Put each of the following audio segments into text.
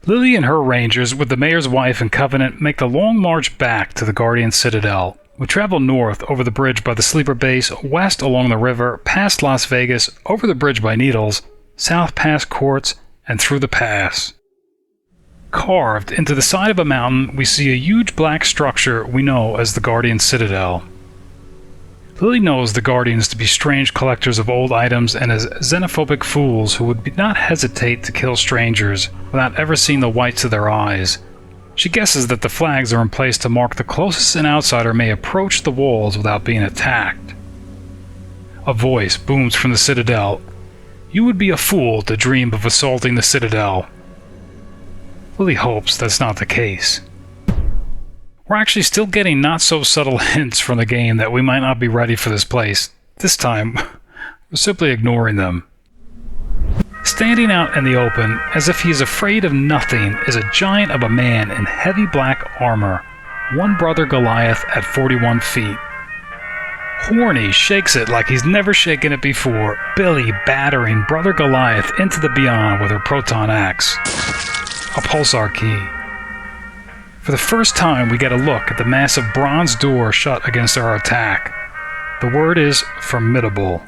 Lilly and her rangers, with the mayor's wife and Covenant, make the long march back to the Guardian Citadel. We travel north over the bridge by the sleeper base, west along the river, past Las Vegas, over the bridge by Needles, south past Quartz, and through the pass. Carved into the side of a mountain, we see a huge black structure we know as the Guardian Citadel. Lilly knows the Guardians to be strange collectors of old items and as xenophobic fools who would not hesitate to kill strangers without ever seeing the whites of their eyes. She guesses that the flags are in place to mark the closest an outsider may approach the walls without being attacked. A voice booms from the Citadel. "You would be a fool to dream of assaulting the Citadel." Lilly hopes that's not the case. We're actually still getting not-so-subtle hints from the game that we might not be ready for this place. This time, we're simply ignoring them. Standing out in the open, as if he is afraid of nothing, is a giant of a man in heavy black armor, one brother Goliath at 41 feet. Horny shakes it like he's never shaken it before, Billy battering brother Goliath into the beyond with her proton axe. A pulsar key. For the first time, we get a look at the massive bronze door shut against our attack. The word is formidable.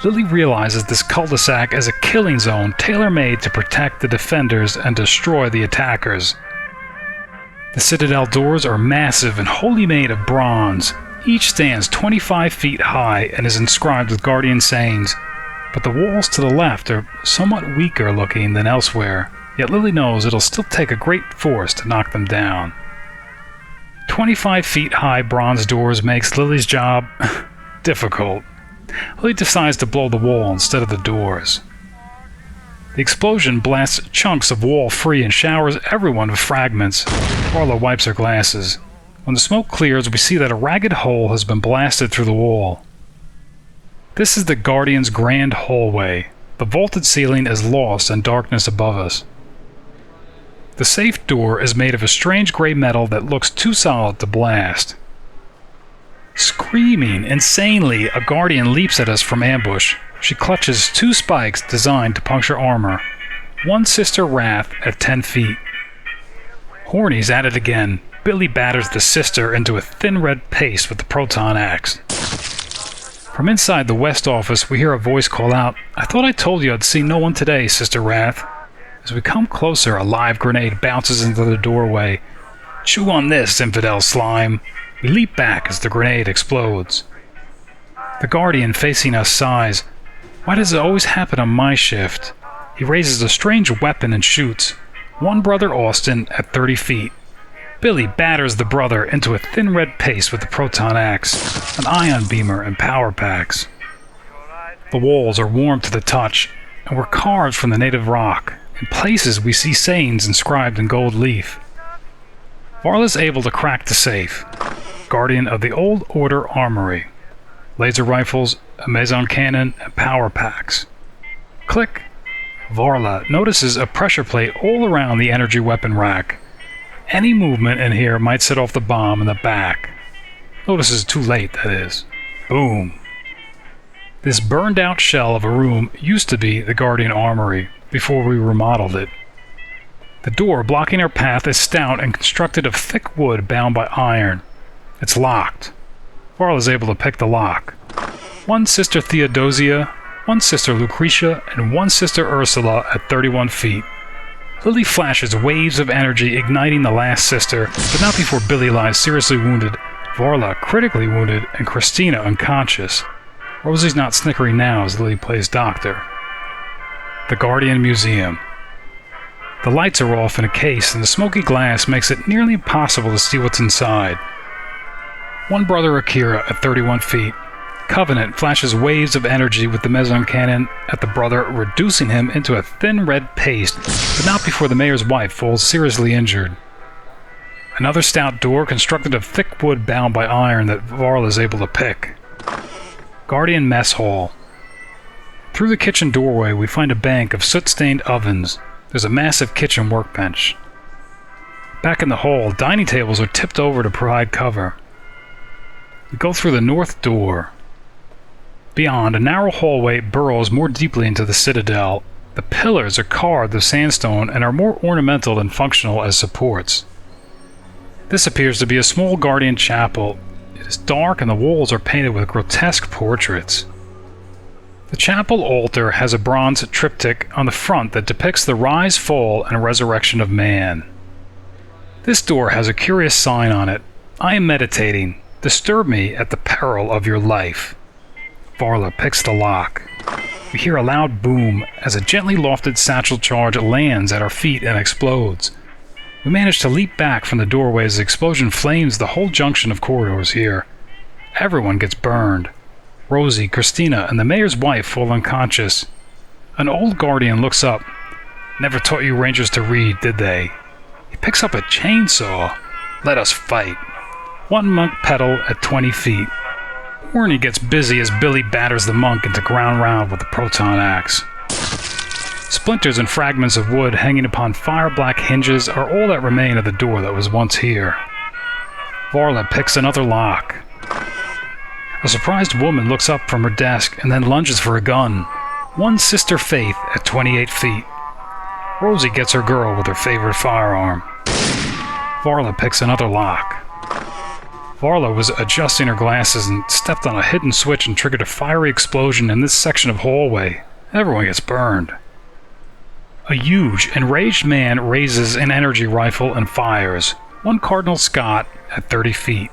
Lilly realizes this cul-de-sac is a killing zone tailor-made to protect the defenders and destroy the attackers. The Citadel doors are massive and wholly made of bronze. Each stands 25 feet high and is inscribed with Guardian sayings, but the walls to the left are somewhat weaker looking than elsewhere. Yet Lilly knows it'll still take a great force to knock them down. 25 feet high bronze doors makes Lilly's job difficult. Lilly decides to blow the wall instead of the doors. The explosion blasts chunks of wall free and showers everyone with fragments. Orla wipes her glasses. When the smoke clears, we see that a ragged hole has been blasted through the wall. This is the Guardian's grand hallway. The vaulted ceiling is lost in darkness above us. The safe door is made of a strange gray metal that looks too solid to blast. Screaming insanely, a Guardian leaps at us from ambush. She clutches two spikes designed to puncture armor. One Sister Wrath at 10 feet. Horny's at it again. Billy batters the sister into a thin red paste with the proton axe. From inside the West office, we hear a voice call out, "I thought I told you I'd see no one today, Sister Wrath." As we come closer, a live grenade bounces into the doorway. "Chew on this, infidel slime." We leap back as the grenade explodes. The Guardian facing us sighs. "Why does it always happen on my shift?" He raises a strange weapon and shoots. One brother Austin at 30 feet. Billy batters the brother into a thin red paste with the proton axe, an ion beamer, and power packs. The walls are warm to the touch, and were carved from the native rock. In places we see sayings inscribed in gold leaf. Varla's able to crack the safe. Guardian of the Old Order Armory. Laser rifles, a meson cannon, and power packs. Click. Varla notices a pressure plate all around the energy weapon rack. Any movement in here might set off the bomb in the back. Notices too late, that is. Boom. This burned out shell of a room used to be the Guardian Armory, before we remodeled it. The door blocking our path is stout and constructed of thick wood bound by iron. It's locked. Varla is able to pick the lock. One Sister Theodosia, one Sister Lucretia, and one Sister Ursula at 31 feet. Lilly flashes waves of energy igniting the last sister, but not before Billy lies seriously wounded, Varla critically wounded, and Christina unconscious. Rosie's not snickering now as Lilly plays doctor. The Guardian Museum. The lights are off in a case, and the smoky glass makes it nearly impossible to see what's inside. One brother Akira at 31 feet. Covenant flashes waves of energy with the meson cannon at the brother, reducing him into a thin red paste, but not before the mayor's wife falls seriously injured. Another stout door constructed of thick wood bound by iron that Varla is able to pick. Guardian Mess Hall. Through the kitchen doorway, we find a bank of soot-stained ovens. There's a massive kitchen workbench. Back in the hall, dining tables are tipped over to provide cover. We go through the north door. Beyond, a narrow hallway burrows more deeply into the Citadel. The pillars are carved of sandstone and are more ornamental than functional as supports. This appears to be a small Guardian chapel. It is dark and the walls are painted with grotesque portraits. The chapel altar has a bronze triptych on the front that depicts the rise, fall, and resurrection of man. This door has a curious sign on it. I am meditating. Disturb me at the peril of your life. Varla picks the lock. We hear a loud boom as a gently lofted satchel charge lands at our feet and explodes. We manage to leap back from the doorway as the explosion flames the whole junction of corridors here. Everyone gets burned. Rosie, Christina, and the mayor's wife fall unconscious. An old guardian looks up. Never taught you rangers to read, did they? He picks up a chainsaw. Let us fight. One monk Petall at 20 feet. Horny gets busy as Billy batters the monk into ground round with the proton axe. Splinters and fragments of wood hanging upon fire-black hinges are all that remain of the door that was once here. Varla picks another lock. A surprised woman looks up from her desk and then lunges for a gun. One Sister Faith at 28 feet. Rosie gets her girl with her favorite firearm. Varla picks another lock. Varla was adjusting her glasses and stepped on a hidden switch and triggered a fiery explosion in this section of hallway. Everyone gets burned. A huge, enraged man raises an energy rifle and fires. One Cardinal Scott at 30 feet.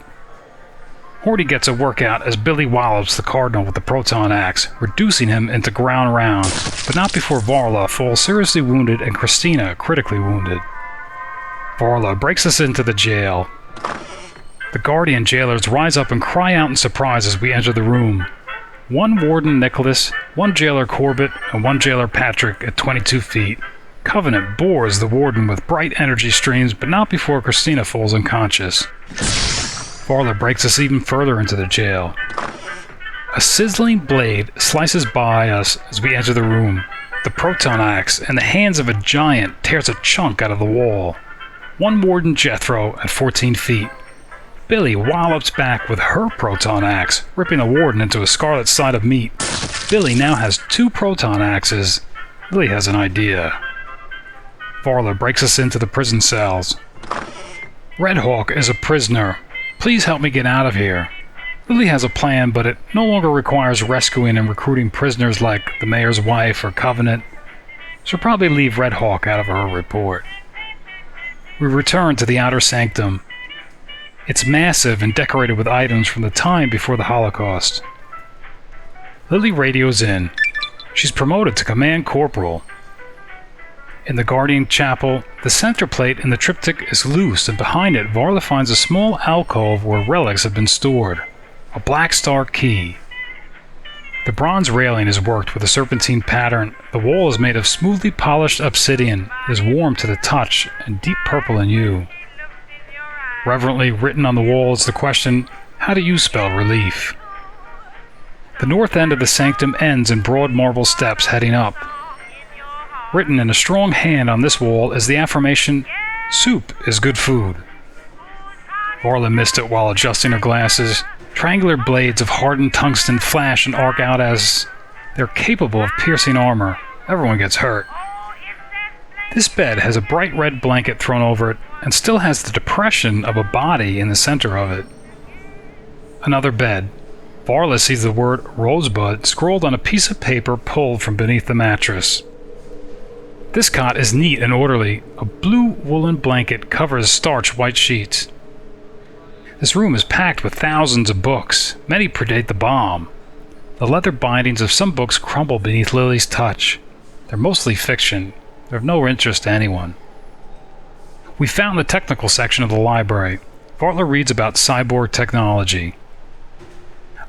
Horty gets a workout as Billy wallops the Cardinal with the proton axe, reducing him into ground round, but not before Varla falls seriously wounded and Christina critically wounded. Varla breaks us into the jail. The Guardian jailers rise up and cry out in surprise as we enter the room. One Warden Nicholas, one Jailor Corbett, and one Jailor Patrick at 22 feet. Covenant bores the Warden with bright energy streams, but not before Christina falls unconscious. Varla breaks us even further into the jail. A sizzling blade slices by us as we enter the room. The proton axe in the hands of a giant tears a chunk out of the wall. One Warden Jethro at 14 feet. Billy wallops back with her proton axe, ripping the Warden into a scarlet side of meat. Billy now has 2 proton axes. Lily has an idea. Varla breaks us into the prison cells. Redhawk is a prisoner. Please help me get out of here. Lily has a plan, but it no longer requires rescuing and recruiting prisoners like the mayor's wife or Covenant. She'll probably leave Redhawk out of her report. We return to the outer sanctum. It's massive and decorated with items from the time before the Holocaust. Lily radios in. She's promoted to Command Corporal. In the Guardian Chapel, the center plate in the triptych is loose, and behind it, Varla finds a small alcove where relics have been stored. A blackstar key. The bronze railing is worked with a serpentine pattern. The wall is made of smoothly polished obsidian. It is warm to the touch and deep purple in hue. Reverently written on the wall is the question, how do you spell relief? The north end of the sanctum ends in broad marble steps heading up. Written in a strong hand on this wall is the affirmation, soup is good food. Varla missed it while adjusting her glasses. Triangular blades of hardened tungsten flash and arc out as they're capable of piercing armor. Everyone gets hurt. This bed has a bright red blanket thrown over it and still has the depression of a body in the center of it. Another bed. Varla sees the word ROSEBUD scrawled on a piece of paper pulled from beneath the mattress. This cot is neat and orderly. A blue woolen blanket covers starch white sheets. This room is packed with thousands of books. Many predate the bomb. The leather bindings of some books crumble beneath Lily's touch. They're mostly fiction. They're of no interest to anyone. We found the technical section of the library. Varla reads about cyborg technology.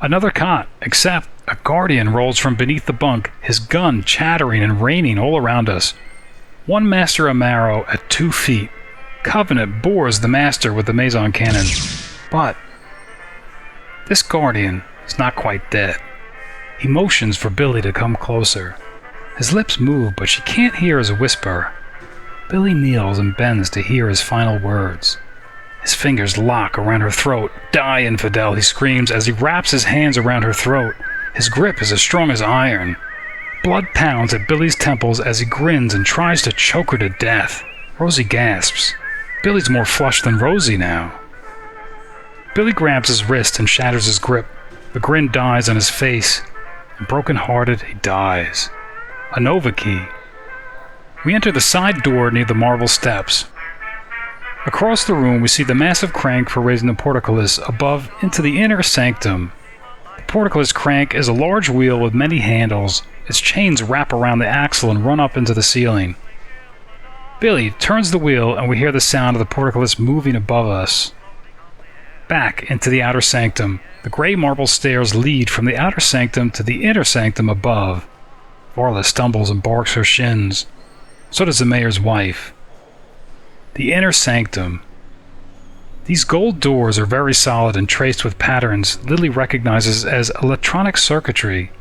Another cot, except a guardian rolls from beneath the bunk, his gun chattering and raining all around us. One Master Imaro at 2 feet. Covenant bores the Master with the Mason cannon. But this guardian is not quite dead. He motions for Billy to come closer. His lips move, but she can't hear his whisper. Billy kneels and bends to hear his final words. His fingers lock around her throat. Die, infidel, he screams as he wraps his hands around her throat. His grip is as strong as iron. Blood pounds at Billy's temples as he grins and tries to choke her to death. Rosie gasps. Billy's more flushed than Rosie now. Billy grabs his wrist and shatters his grip. The grin dies on his face, and broken-hearted, he dies. A Nova key. We enter the side door near the marble steps. Across the room, we see the massive crank for raising the portcullis above into the inner sanctum. The portcullis crank is a large wheel with many handles. Its chains wrap around the axle and run up into the ceiling. Billy turns the wheel, and we hear the sound of the portcullis moving above us. Back into the outer sanctum. The gray marble stairs lead from the outer sanctum to the inner sanctum above. Varla stumbles and barks her shins. So does the mayor's wife. The inner sanctum. These gold doors are very solid and traced with patterns Lilly recognizes as electronic circuitry.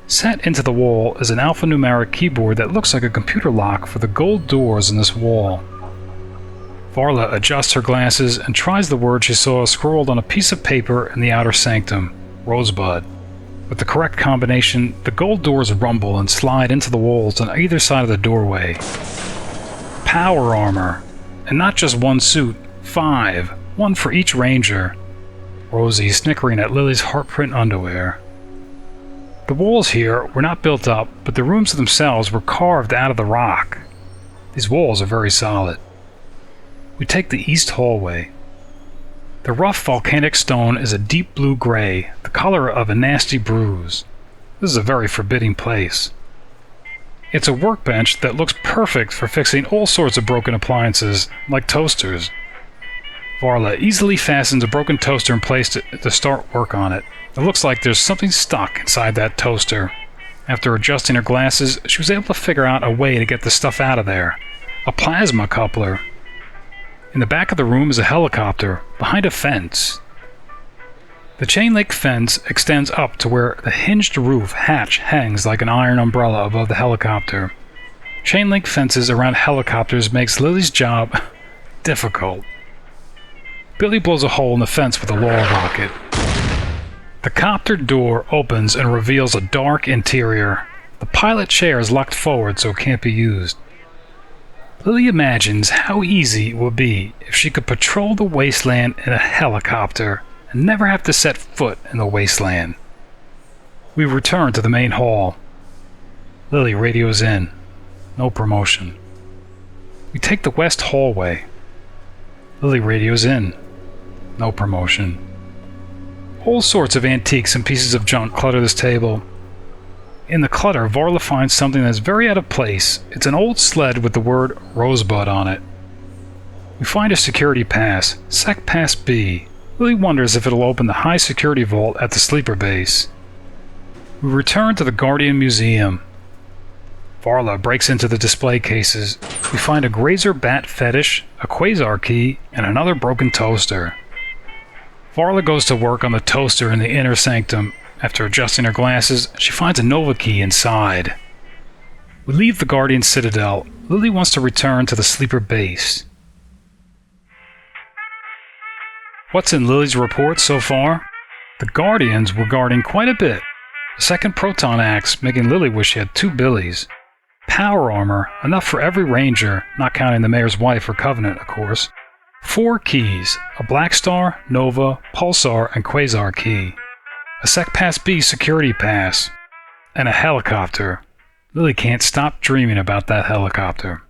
Set into the wall is an alphanumeric keyboard that looks like a computer lock for the gold doors in this wall. Varla adjusts her glasses and tries the word she saw scrawled on a piece of paper in the outer sanctum, Rosebud. With the correct combination, the gold doors rumble and slide into the walls on either side of the doorway. Power armor. And not just one suit, 5, one for each ranger. Rosie snickering at Lilly's heartprint underwear. The walls here were not built up, but the rooms themselves were carved out of the rock. These walls are very solid. We take the east hallway. The rough volcanic stone is a deep blue gray, the color of a nasty bruise. This is a very forbidding place. It's a workbench that looks perfect for fixing all sorts of broken appliances, like toasters. Varla easily fastens a broken toaster in place to start work on it. It looks like there's something stuck inside that toaster. After adjusting her glasses, she was able to figure out a way to get the stuff out of there. A plasma coupler. In the back of the room is a helicopter, behind a fence. The chain-link fence extends up to where the hinged roof hatch hangs like an iron umbrella above the helicopter. Chain-link fences around helicopters makes Lilly's job difficult. Billy blows a hole in the fence with a law rocket. The copter door opens and reveals a dark interior. The pilot chair is locked forward so it can't be used. Lilly imagines how easy it would be if she could patrol the wasteland in a helicopter and never have to set foot in the wasteland. We return to the main hall. Lilly radios in. No promotion. We take the west hallway. Lilly radios in. No promotion. All sorts of antiques and pieces of junk clutter this table. In the clutter, Varla finds something that's very out of place. It's an old sled with the word Rosebud on it. We find a security pass, secpass B. Lilly wonders if it'll open the high security vault at the sleeper base. We return to the Guardian Museum. Varla breaks into the display cases. We find a grazer bat fetish, a quasar key, and another broken toaster. Varla goes to work on the toaster in the inner sanctum. After adjusting her glasses, she finds a Nova key inside. We leave the Guardian Citadel. Lilly wants to return to the sleeper base. What's in Lilly's report so far? The Guardians were guarding quite a bit. A second proton axe, making Lilly wish she had 2 Billies. Power armor, enough for every ranger, not counting the mayor's wife or Covenant, of course. 4 keys, a blackstar, Nova, pulsar, and quasar key. A secpass B security pass. And a helicopter. Lilly can't stop dreaming about that helicopter.